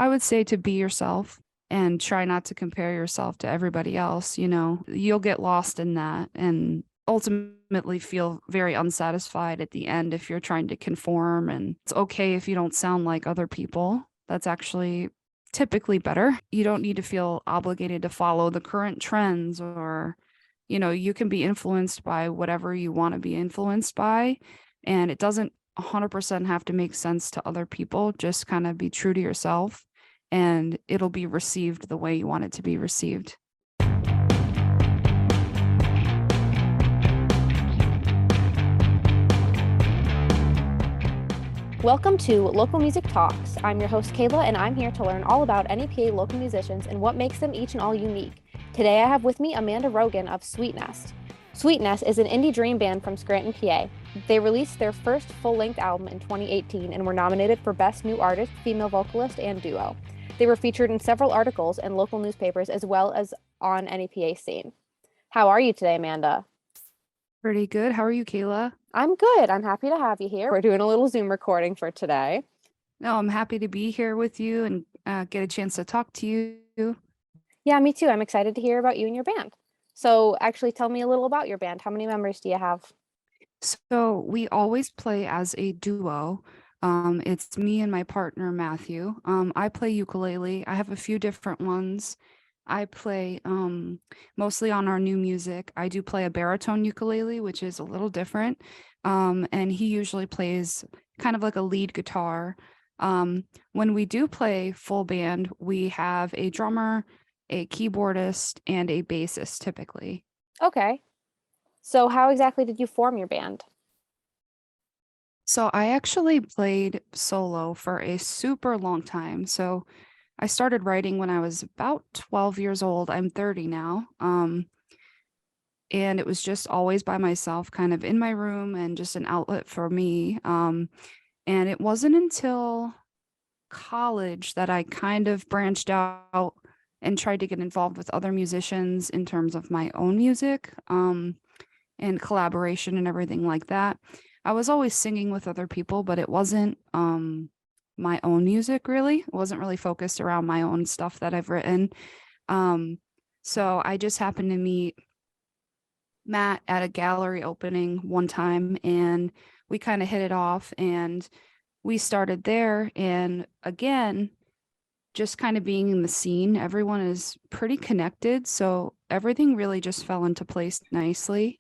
I would say to be yourself and try not to compare yourself to everybody else. You'll get lost in that and ultimately feel very unsatisfied at the end if you're trying to conform. And it's okay if you don't sound like other people. That's actually typically better. You don't need to feel obligated to follow the current trends or, you can be influenced by whatever you want to be influenced by. And it doesn't 100% have to make sense to other people. Just kind of be true to yourself and it'll be received the way you want it to be received. Welcome to Local Music Talks. I'm your host, Kayla, and I'm here to learn all about NEPA local musicians and what makes them each and all unique. Today, I have with me Amanda Rogan of Sweetnest. Sweetnest is an indie dream band from Scranton, PA. They released their first full-length album in 2018 and were nominated for Best New Artist, Female Vocalist, and Duo. They were featured in several articles in local newspapers as well as on NEPA scene. How are you today, Amanda? Pretty good. How are you, Kayla? I'm good. I'm happy to have you here. We're doing a little Zoom recording for today. No, I'm happy to be here with you and get a chance to talk to you. Yeah, me too. I'm excited to hear about you and your band. So actually tell me a little about your band. How many members do you have? So we always play as a duo. It's me and my partner, Matthew. I play ukulele. I have a few different ones. I play mostly on our new music. I do play a baritone ukulele, which is a little different. And he usually plays kind of like a lead guitar. When we do play full band, we have a drummer, a keyboardist, and a bassist typically. Okay. So how exactly did you form your band? So I actually played solo for a super long time. So I started writing when I was about 12 years old. I'm 30 now. And it was just always by myself, kind of in my room and just an outlet for me. And it wasn't until college that I kind of branched out and tried to get involved with other musicians in terms of my own music, and collaboration and everything like that. I was always singing with other people, but it wasn't my own music really. It wasn't really focused around my own stuff that I've written. So I just happened to meet Matt at a gallery opening one time and we kind of hit it off and we started there. And again, just kind of being in the scene, everyone is pretty connected. So everything really just fell into place nicely.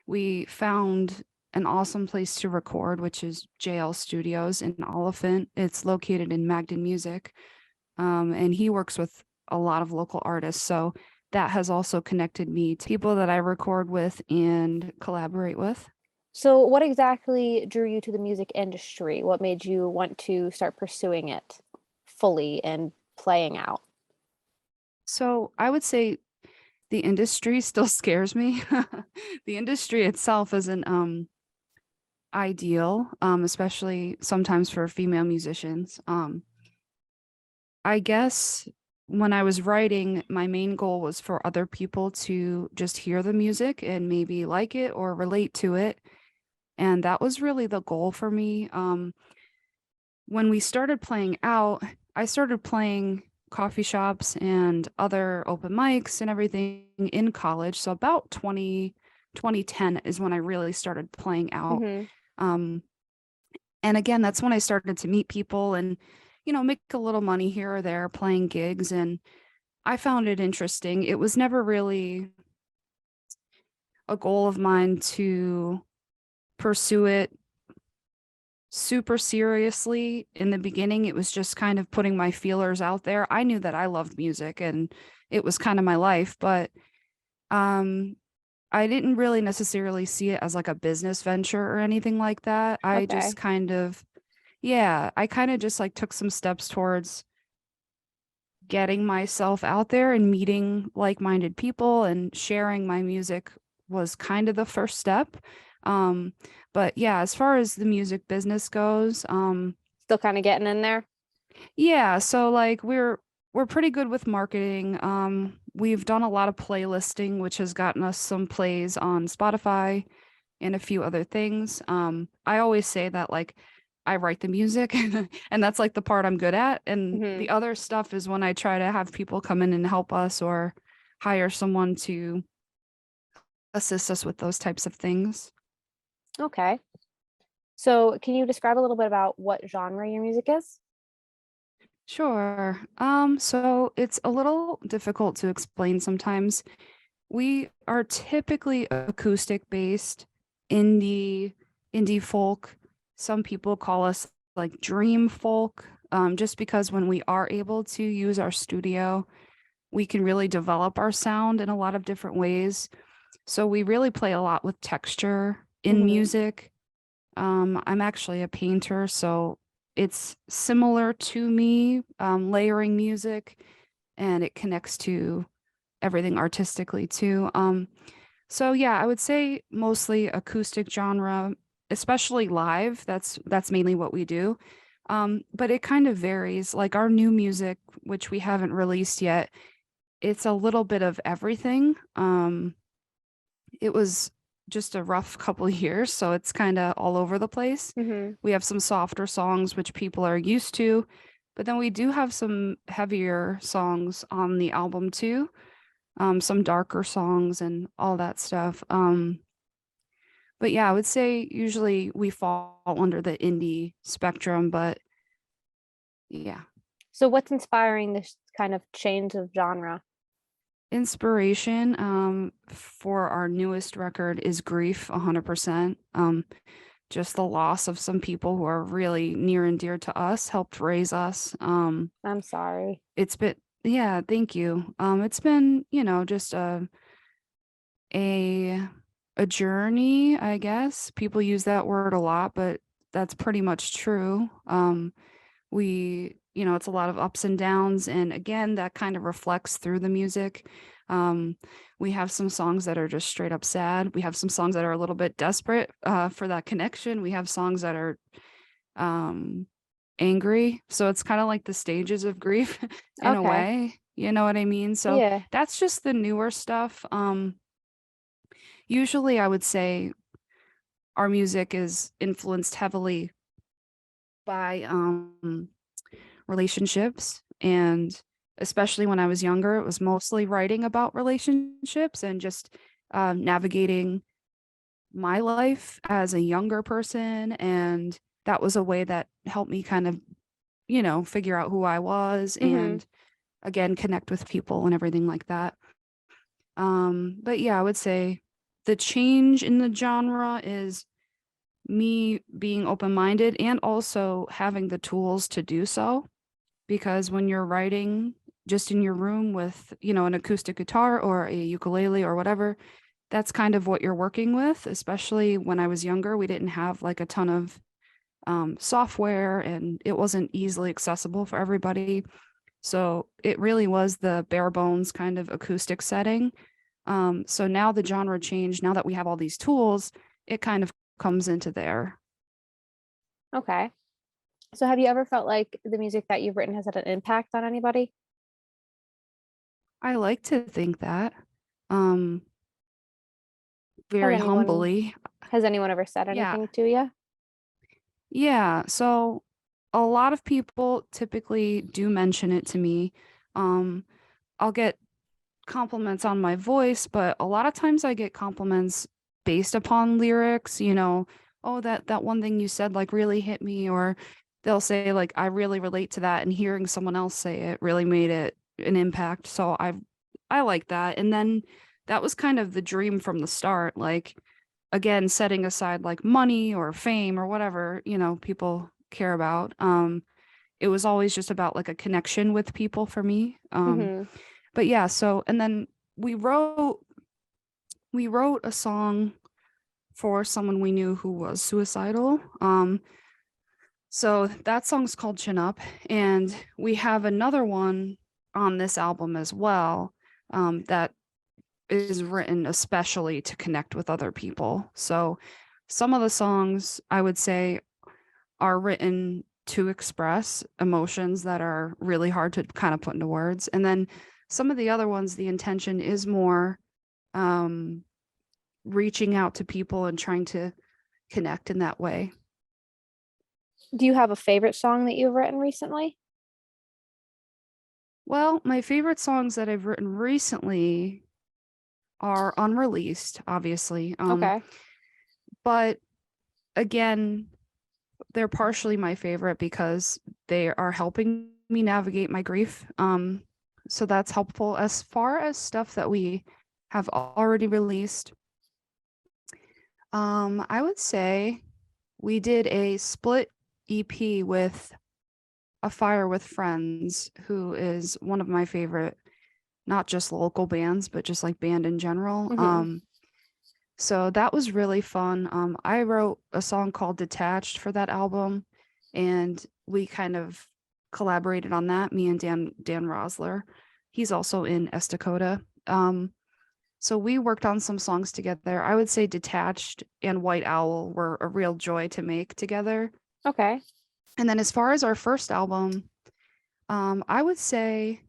We found an awesome place to record, which is JL Studios in Oliphant. It's located in Magden Music. And he works with a lot of local artists. So that has also connected me to people that I record with and collaborate with. So what exactly drew you to the music industry? What made you want to start pursuing it fully and playing out? So I would say the industry still scares me. The industry itself isn't ideal, especially sometimes for female musicians. I guess when I was writing, my main goal was for other people to just hear the music and maybe like it or relate to it. And that was really the goal for me. When we started playing out, I started playing coffee shops and other open mics and everything in college. So about 2010 is when I really started playing out. Mm-hmm. And again, that's when I started to meet people and, make a little money here or there playing gigs. And I found it interesting. It was never really a goal of mine to pursue it super seriously in the beginning. It was just kind of putting my feelers out there. I knew that I loved music and it was kind of my life, but um I didn't really necessarily see it as like a business venture or anything like that. I just Okay. kind of yeah, I kind of just like took some steps towards getting myself out there and meeting like-minded people and sharing my music was kind of the first step. Um, but yeah, as far as the music business goes, Still kind of getting in there? yeah, so like we're pretty good with marketing. We've done a lot of playlisting, which has gotten us some plays on Spotify and a few other things. I always say that like I write the music and that's like the part I'm good at. And Hmm. the other stuff is when I try to have people come in and help us or hire someone to assist us with those types of things. Okay. So, can you describe a little bit about what genre your music is? Sure. So it's a little difficult to explain sometimes. We are typically acoustic based, indie, indie folk. Some people call us like dream folk, just because when we are able to use our studio, we can really develop our sound in a lot of different ways. So we really play a lot with texture in Hmm. music. I'm actually a painter, so it's similar to me, layering music, and it connects to everything artistically too. So yeah, I would say mostly acoustic genre, especially live. That's mainly what we do. But it kind of varies. Like our new music, which we haven't released yet, it's a little bit of everything. It was just a rough couple years, so it's kind of all over the place. Hmm. We have some softer songs which people are used to, but then we do have some heavier songs on the album too. Some darker songs and all that stuff. But yeah, I would say usually we fall under the indie spectrum, but yeah. So, what's inspiring this kind of change of genre? Inspiration for our newest record is grief 100%. Just the loss of some people who are really near and dear to us, helped raise us. I'm sorry. It's been yeah, thank you. It's been, just a a journey, I guess. People use that word a lot, but that's pretty much true. It's a lot of ups and downs, and again, that kind of reflects through the music. Um, we have some songs that are just straight up sad. We have some songs that are a little bit desperate for that connection. We have songs that are um, angry. So it's kind of like the stages of grief in a Okay. way. You know what I mean? So Yeah. that's just the newer stuff. Usually, I would say our music is influenced heavily by relationships, and especially when I was younger, it was mostly writing about relationships and just navigating my life as a younger person. And that was a way that helped me kind of, figure out who I was Hmm. and again connect with people and everything like that. But yeah, I would say the change in the genre is me being open-minded and also having the tools to do so, because when you're writing just in your room with, an acoustic guitar or a ukulele or whatever, that's kind of what you're working with. Especially when I was younger, we didn't have like a ton of software, and it wasn't easily accessible for everybody. So it really was the bare bones kind of acoustic setting. So now the genre changed. Now that we have all these tools, it kind of comes into there. Okay. So, have you ever felt like the music that you've written has had an impact on anybody? I like to think that. Um, Has very anyone humbly. has anyone ever said Yeah. anything to you? Yeah. So a lot of people typically do mention it to me. Um, I'll get compliments on my voice, but a lot of times I get compliments based upon lyrics, oh, that one thing you said like really hit me, or they'll say like I really relate to that, and hearing someone else say it really made it an impact. So I like that. And then that was kind of the dream from the start, like again setting aside like money or fame or whatever, people care about. It was always just about like a connection with people for me. Hmm. But yeah, so and then we wrote we wrote a song for someone we knew who was suicidal. So that song's called Chin Up, and we have another one on this album as well, that is written especially to connect with other people. So some of the songs I would say are written to express emotions that are really hard to kind of put into words. And then some of the other ones, the intention is more um, reaching out to people and trying to connect in that way. Do you have a favorite song that you've written recently? Well, my favorite songs that I've written recently are unreleased, obviously. Okay. But again, they're partially my favorite because they are helping me navigate my grief. So that's helpful. As far as stuff that we have already released, I would say we did a split EP with A Fire with Friends, who is one of my favorite, not just local bands, but just like band in general. Mm-hmm. So that was really fun. I wrote a song called Detached for that album, and we kind of collaborated on that, me and Dan Rosler. He's also in Estacota. So we worked on some songs together. I would say Detached and White Owl were a real joy to make together. Okay. And then as far as our first album, I would say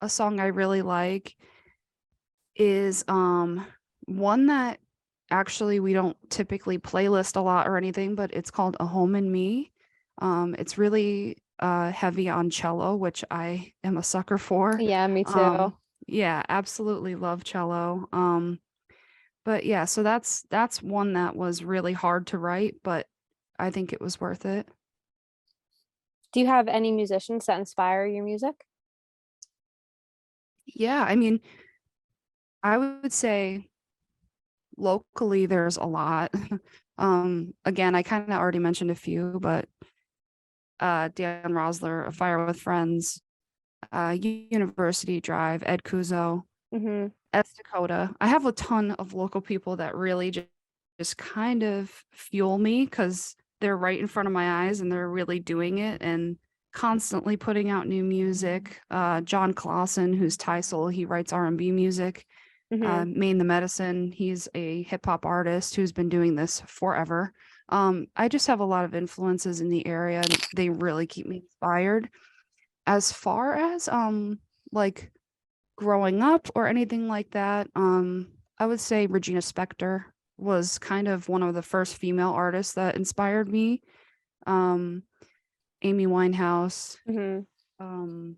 a song I really like is one that actually we don't typically playlist a lot or anything, but it's called A Home in Me. It's really heavy on cello, which I am a sucker for. Yeah, me too. Um yeah, absolutely love cello. But yeah, so that's one that was really hard to write, but I think it was worth it. Do you have any musicians that inspire your music? Yeah, I mean, I would say locally there's a lot. Again, I kind of already mentioned a few, but Dan Rosler, A Fire with Friends, University Drive, Ed Kuzo, Mm-hmm. Dakota. I have a ton of local people that really just kind of fuel me because they're right in front of my eyes and they're really doing it and constantly putting out new music. John Clausen, who's Thai soul, he writes R&B music. Mm-hmm. Maine the Medicine, he's a hip hop artist who's been doing this forever. I just have a lot of influences in the area and they really keep me inspired. As far as like growing up or anything like that, I would say Regina Spektor was kind of one of the first female artists that inspired me. Um, Amy Winehouse. Mm-hmm. Um,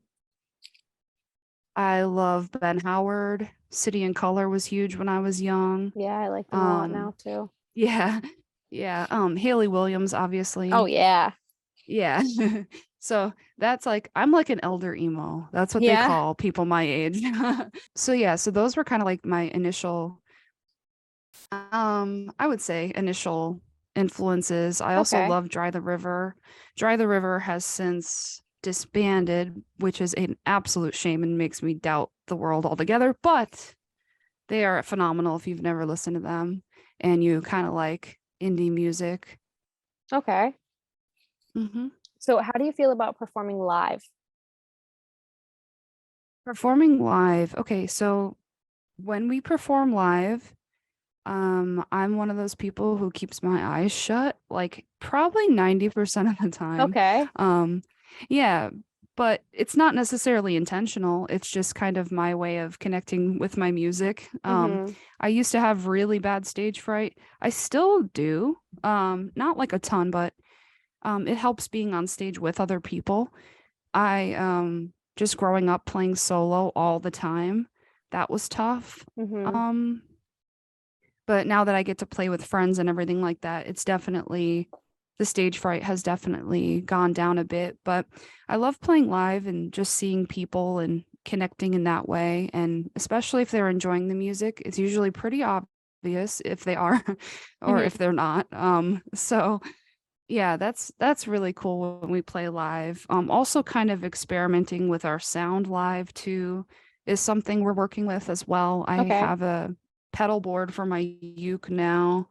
I love Ben Howard. City and Color was huge when I was young. Yeah, I like them a lot Um, now too. yeah, yeah. Haley Williams, Oh obviously. yeah. Yeah. So that's like I'm like an elder emo. That's what they Yeah. call people my age. So yeah, so those were kind of like my initial I would say initial influences. I also Okay. love Dry the River. Dry the River has since disbanded, which is an absolute shame and makes me doubt the world altogether, but they are phenomenal if you've never listened to them and you kind of like indie music. Okay. Hmm. So how do you feel about performing live? Performing live. Okay, so when we perform live, I'm one of those people who keeps my eyes shut, like probably 90% of the time. Okay. Um, yeah, but it's not necessarily intentional. It's just kind of my way of connecting with my music. Mm-hmm. I used to have really bad stage fright. I still do. Not like a ton, but it helps being on stage with other people. I just growing up playing solo all the time, that was tough. Mm-hmm. Um, but now that I get to play with friends and everything like that, it's definitely the stage fright has definitely gone down a bit. But I love playing live and just seeing people and connecting in that way. And especially if they're enjoying the music, it's usually pretty obvious if they are or Mm-hmm. if they're not. So yeah, that's really cool when we play live. Also kind of experimenting with our sound live too is something we're working with as well. I Okay. have a pedal board for my uke now.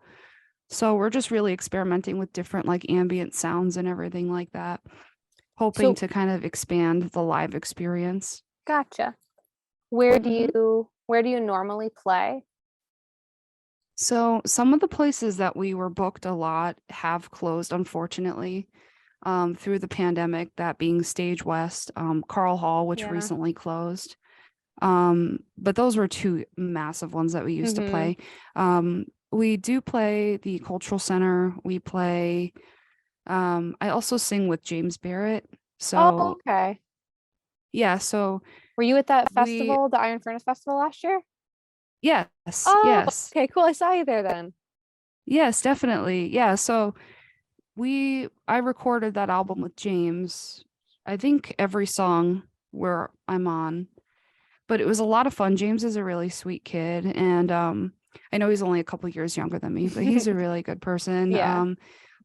So we're just really experimenting with different like ambient sounds and everything like that, hoping So to kind of expand the live experience. gotcha. Where do Mhm. you normally play? So some of the places that we were booked a lot have closed, unfortunately, through the pandemic, that being Stage West, Carl Hall, which Yeah. recently closed. But those were two massive ones that we used to Mm-hmm. play. We do play the Cultural Center. We play I also sing with James Barrett. Oh, So okay. yeah, so Were you at that we festival, the Iron Furnace Festival last year? yes, Oh, yes. okay, cool. I saw you there then. Yes, definitely. Yeah, so I recorded that album with James. I think every song where I'm on, but it was a lot of fun. James is a really sweet kid, and I know he's only a couple years younger than me, but he's a really good person. Yeah.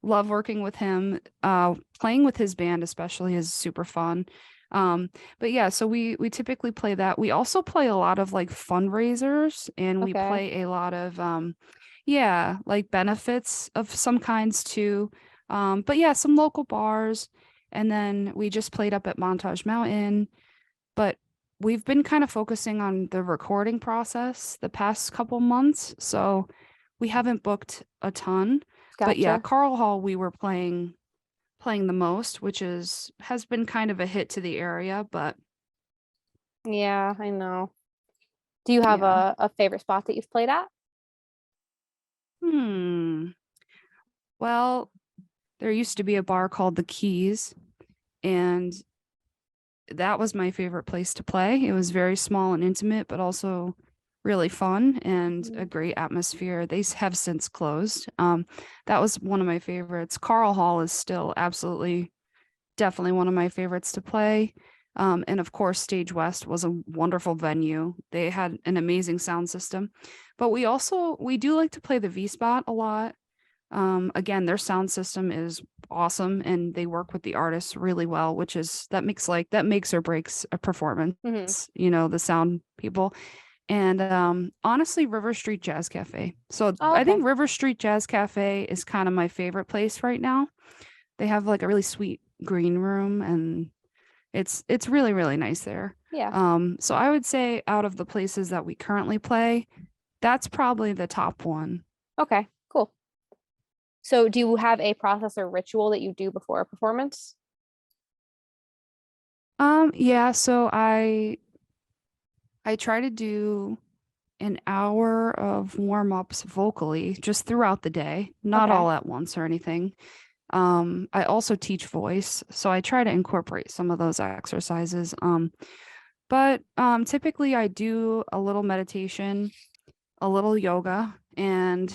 Love working with him. Playing with his band especially is super fun. Um, but yeah, so we typically play that. We also play a lot of like fundraisers, and we Okay. play a lot of yeah, like benefits of some kinds too. But yeah, some local bars, and then we just played up at Montage Mountain, but we've been kind of focusing on the recording process the past couple months, so we haven't booked a ton. But yeah, Gotcha. Carl Hall we were playing the most, which is has been kind of a hit to the area, but Yeah, I know. Do you have yeah. a favorite spot that you've played at? Hmm. Well, there used to be a bar called The Keys, and that was my favorite place to play. It was very small and intimate, but also really fun and a Mhm. great atmosphere. Have since closed. That was one of my favorites. Carl Hall is still absolutely, definitely one of my favorites to play. And of course, Stage West was a wonderful venue. They had an amazing sound system, but we do like to play the V Spot a lot. Again, their sound system is awesome and they work with the artists really well, which is that makes or breaks a performance, Mhm. the sound people. And honestly, River Street Jazz Cafe. So Oh, I okay. think River Street Jazz Cafe is kind of my favorite place right now. They have like a really sweet green room and it's really, really nice there. Yeah. So I would say out of the places that we currently play, that's probably the top one. Okay, cool. So do you have a process or ritual that you do before a performance? Yeah, so I try to do an hour of warm-ups vocally just throughout the day, not Okay. all at once or anything. I also teach voice, so I try to incorporate some of those exercises. But typically I do a little meditation, a little yoga, and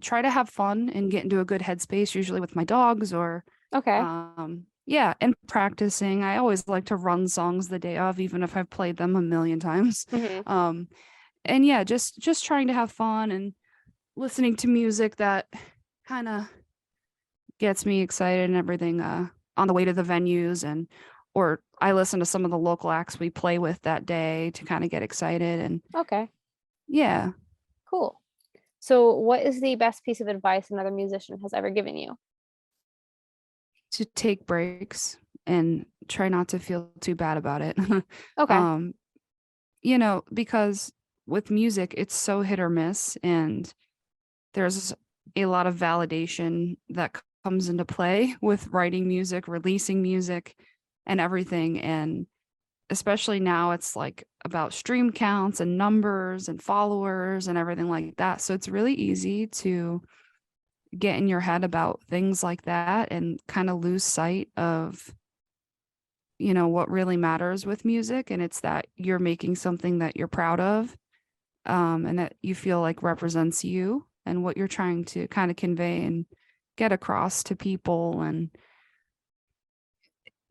try to have fun and get into a good headspace, usually with my dogs or Okay. yeah, and practicing. I always like to run songs the day of, even if I've played them a million times. Hmm. Um, and yeah, just trying to have fun and listening to music that kind of gets me excited and everything on the way to the venues, and or I listen to some of the local acts we play with that day to kind of get excited, and Okay. yeah, Cool. So what is the best piece of advice another musician has ever given you? to take breaks and try not to feel too bad about it. Okay. um because with music it's so hit or miss, and there's a lot of validation that comes into play with writing music, releasing music, and everything. And especially now, it's like about stream counts and numbers and followers and everything like that. So it's really easy to get in your head about things like that and kind of lose sight of, what really matters with music. And it's that you're making something that you're proud of, and that you feel like represents you and what you're trying to kind of convey and get across to people. And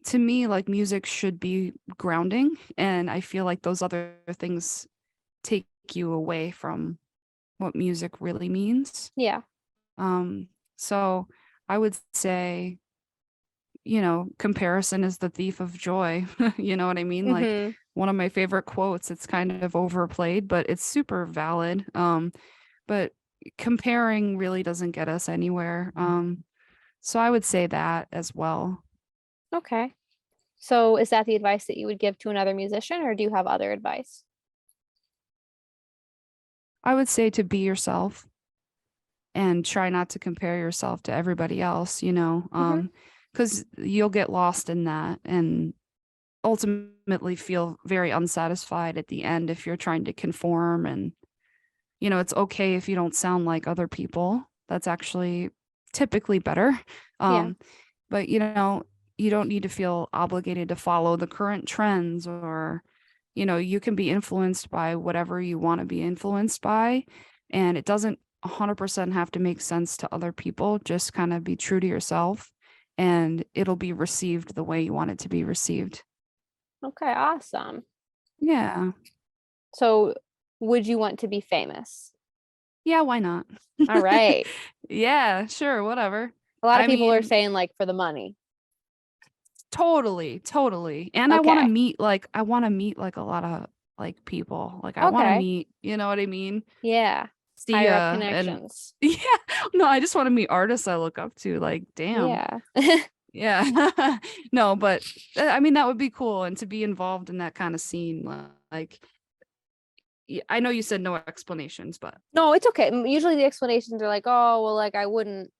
to me, like music should be grounding. And I feel like those other things take you away from what music really means. Yeah. Um, so I would say, comparison is the thief of joy. You know what I mean? Like Hmm. one of my favorite quotes, it's kind of overplayed, but it's super valid. But comparing really doesn't get us anywhere. So I would say that as well. Okay. So is that the advice that you would give to another musician, or do you have other advice? I would say to be yourself and try not to compare yourself to everybody else, Hmm. because you'll get lost in that and ultimately feel very unsatisfied at the end if you're trying to conform. And, it's okay if you don't sound like other people. That's actually typically better. Yeah. Um, but you don't need to feel obligated to follow the current trends, or you can be influenced by whatever you want to be influenced by, and it doesn't 100% have to make sense to other people. Just kind of be true to yourself, and it'll be received the way you want it to be received. Okay, awesome. Yeah. So, would you want to be famous? Yeah, why not? All right. Yeah, sure, whatever. A lot of I people are mean, saying like for the money. totally, totally. And Okay. I want to meet like a lot of like people. Like I want to Okay. meet, you know what I mean? Yeah. See Higher up ya. And connections. yeah, no, I just want to meet artists I look up to. Like, damn. Yeah. Yeah. No, but I mean that would be cool, and to be involved in that kind of scene. Like I know you said no explanations, but No, it's okay. Usually the explanations are like, oh, well, like I wouldn't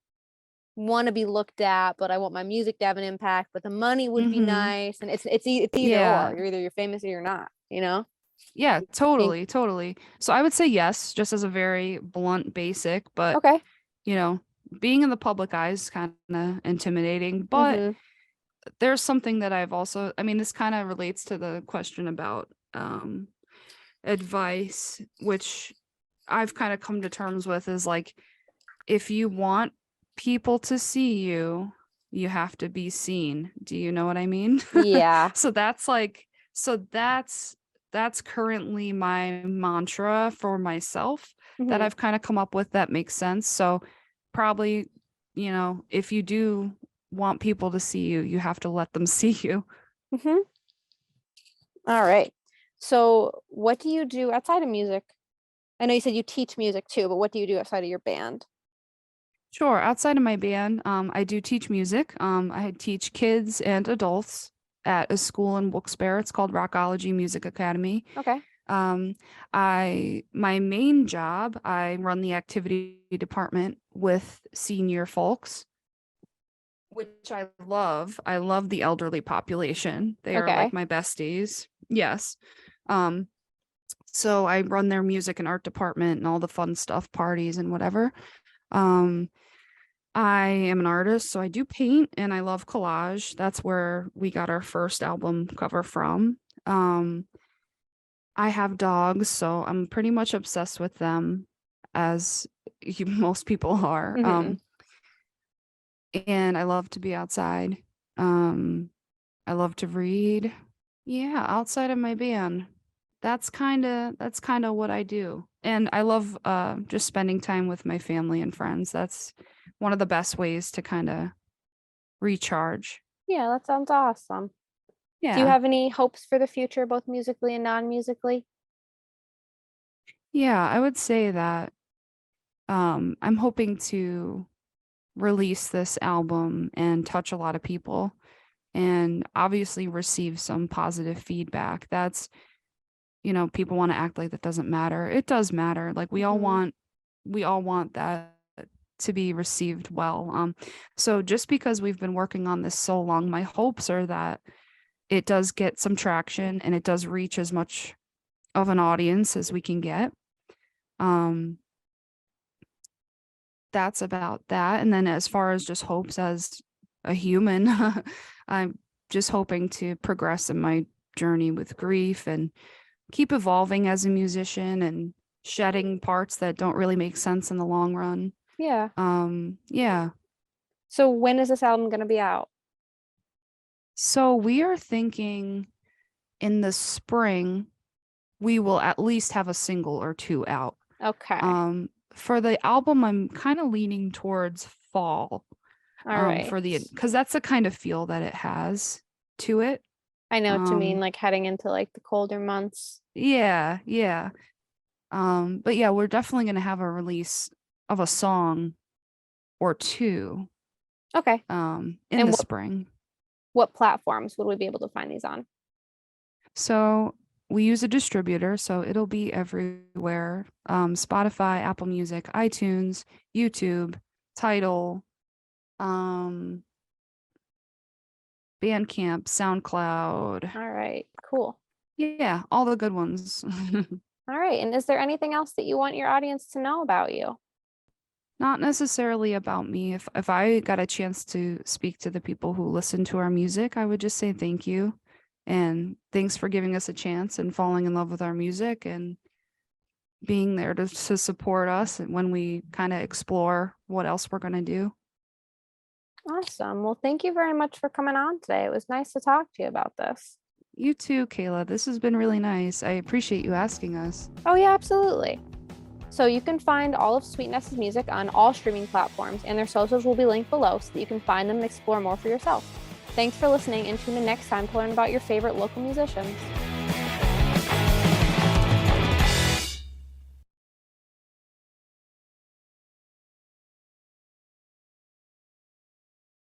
want to be looked at, but I want my music to have an impact, but the money would be mm-hmm. nice. And it's either or. Yeah. You're famous or you're not, you know? Yeah, Being totally, totally. So I would say yes, just as a very blunt basic, but okay. you know, being in the public eye is kind of intimidating, but Mm-hmm. there's something that I've also, I mean, this kind of relates to the question about advice, which I've kind of come to terms with is like, if you want people to see you, you have to be seen. Do you know what I mean? Yeah. So that's like, so that's currently my mantra for myself that Mm-hmm. I've kind of come up with that makes sense. So probably, if you do want people to see you, you have to let them see you. Mm-hmm. All right. So what do you do outside of music? I know you said you teach music too, but what do you do outside of your band? Sure. Outside of my band, I do teach music. I teach kids and adults at a school in Wilkes-Barre. It's called Rockology Music Academy. Okay. Um, my main job, I run the activity department with senior folks, which I love. I love the elderly population. They are like Okay. my besties. Yes. Um, so I run their music and art department and all the fun stuff, parties and whatever. Um, I am an artist, so I do paint and I love collage. That's where we got our first album cover from. Um, I have dogs, so I'm pretty much obsessed with them, as most people are. Mm-hmm. And I love to be outside. Um, I love to read. Yeah, outside of my band. That's kind of what I do. And I love just spending time with my family and friends. That's one of the best ways to kind of recharge. Yeah, that sounds awesome. Do you Yeah. have any hopes for the future, both musically and non-musically? Yeah, I would say that I'm hoping to release this album and touch a lot of people, and obviously receive some positive feedback. That's, people want to act like that doesn't matter. It does matter. Like Mm-hmm. we all want that to be received well. So just because we've been working on this so long, my hopes are that it does get some traction and it does reach as much of an audience as we can get. Um, that's about that. And then as far as just hopes as a human, I'm just hoping to progress in my journey with grief and keep evolving as a musician and shedding parts that don't really make sense in the long run. Yeah. Yeah. So when is this album gonna be out? So we are thinking in the spring we will at least have a single or two out. Okay. For the album, I'm kind of leaning towards fall. All right. For the because that's the kind of feel that it has to it. I know what you mean, Um, like heading into like the colder months. yeah, yeah. But yeah, we're definitely gonna have a release of a song or two Okay. in And the what spring. what platforms would we be able to find these on? So we use a distributor, so it'll be everywhere. Spotify, Apple Music, iTunes, YouTube, Tidal, um, Bandcamp, SoundCloud. All right. Cool. Yeah, all the good ones. All right. And is there anything else that you want your audience to know about you? Not necessarily about me. If I got a chance to speak to the people who listen to our music, I would just say thank you. And thanks for giving us a chance and falling in love with our music and being there to support us when we kind of explore what else we're going to do. Awesome. Well, thank you very much for coming on today. It was nice to talk to you about this. You too, Kayla. This has been really nice. I appreciate you asking us. Oh, yeah, absolutely. So you can find all of Sweetnest's music on all streaming platforms, and their socials will be linked below so that you can find them and explore more for yourself. Thanks for listening, and tune in next time to learn about your favorite local musicians.